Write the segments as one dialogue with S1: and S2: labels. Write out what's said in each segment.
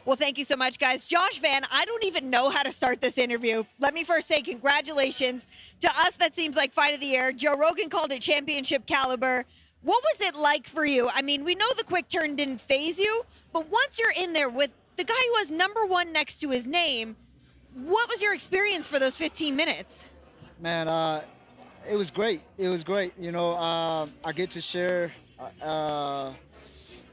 S1: Well, thank you so much, guys. Josh Van, I don't even know how to start this interview. Let me first say congratulations. To us, that seems like fight of the year. Joe Rogan called it championship caliber. What was it like for you? I mean, we know the quick turn didn't phase you, but once you're in there with the guy who has number one next to his name, what was your experience for those 15 minutes?
S2: Man, it was great. It was great. I get to share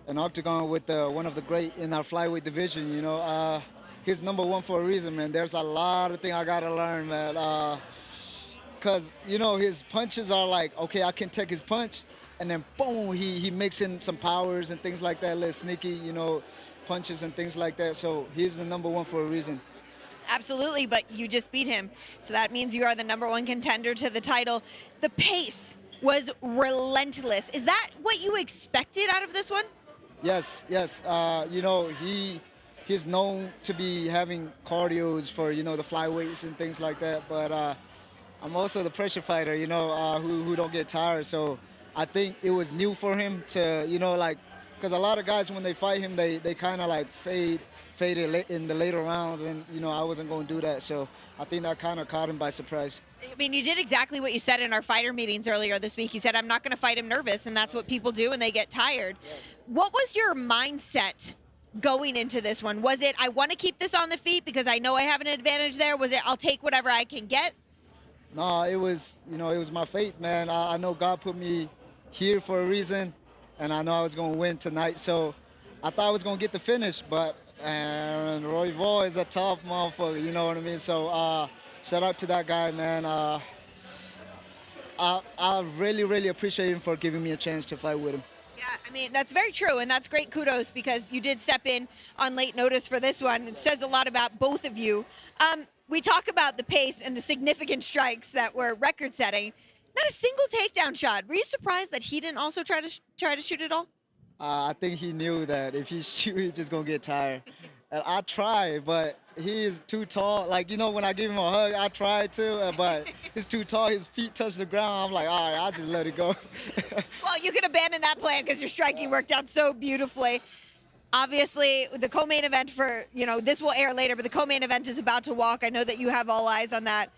S2: an octagon with one of the great in our flyweight division. He's number one for a reason, man. There's a lot of things I gotta learn, man. Cause his punches are like, okay, I can take his punch, and then boom, he mix in some powers and things like that, little sneaky, punches and things like that. So he's the number one for a reason.
S1: Absolutely, but you just beat him. So that means you are the number one contender to the title. The pace was relentless. Is that what you expected out of this one?
S2: Yes. He's known to be having cardios for, the flyweights and things like that. But I'm also the pressure fighter, who don't get tired. So I think it was new for him to, because a lot of guys, when they fight him, they kind of like fade in the later rounds, and I wasn't going to do that, so I think that kind of caught him by surprise.
S1: I mean, you did exactly what you said in our fighter meetings earlier this week. You said, I'm not going to fight him nervous, and that's what people do when they get tired. Yes. What was your mindset going into this one? Was it, I want to keep this on the feet because I know I have an advantage there? Was it, I'll take whatever I can get?
S2: No, it was my faith, man. I know God put me here for a reason, and I know I was going to win tonight, so I thought I was going to get the finish, but and Roy Vo is a tough motherfucker, you know what I mean? So shout out to that guy, man. I really, really appreciate him for giving me a chance to fight with him.
S1: Yeah, I mean, that's very true, and that's great kudos because you did step in on late notice for this one. It says a lot about both of you. We talk about the pace and the significant strikes that were record-setting. Not a single takedown shot. Were you surprised that he didn't also try to shoot it all?
S2: I think he knew that if he shoot, he's just gonna get tired. And I tried, but he is too tall. Like, when I give him a hug, I tried to, but he's too tall. His feet touch the ground. I'm like, all right, I'll just let it go.
S1: Well, you can abandon that plan because your striking worked out so beautifully. Obviously, the co-main event for, this will air later, but the co-main event is about to walk. I know that you have all eyes on that.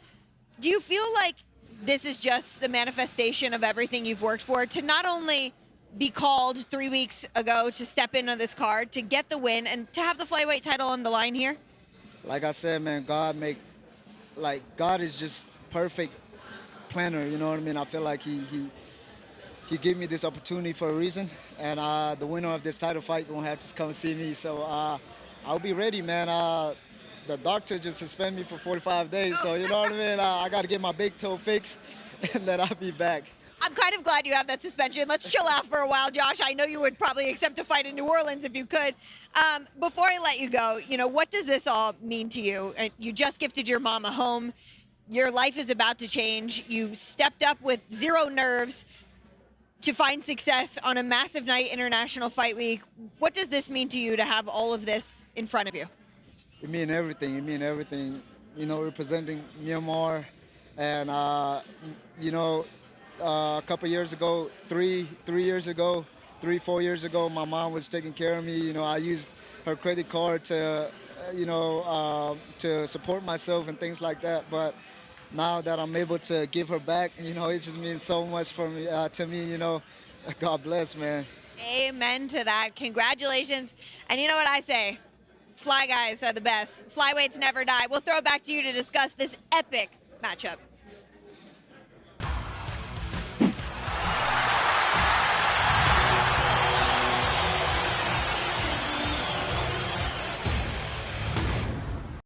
S1: Do you feel like this is just the manifestation of everything you've worked for to not only be called 3 weeks ago to step into this card, to get the win, and to have the flyweight title on the line here?
S2: Like I said, man, God is just perfect planner, you know what I mean? I feel like he gave me this opportunity for a reason, and the winner of this title fight gonna have to come see me, so I'll be ready, man. The doctor just suspended me for 45 days, so you know what I mean? I gotta get my big toe fixed, and then I'll be back.
S1: I'm kind of glad you have that suspension. Let's chill out for a while, Josh. I know you would probably accept a fight in New Orleans if you could. Before I let you go, what does this all mean to you? You just gifted your mom a home. Your life is about to change. You stepped up with zero nerves to find success on a massive night, International Fight Week. What does this mean to you to have all of this in front of you?
S2: It means everything. It means everything. Representing Myanmar, and a couple years ago, 4 years ago, my mom was taking care of me. I used her credit card to, to support myself and things like that. But now that I'm able to give her back, it just means so much for me, to me. God bless, man.
S1: Amen to that. Congratulations. And you know what I say? Fly guys are the best. Flyweights never die. We'll throw it back to you to discuss this epic matchup.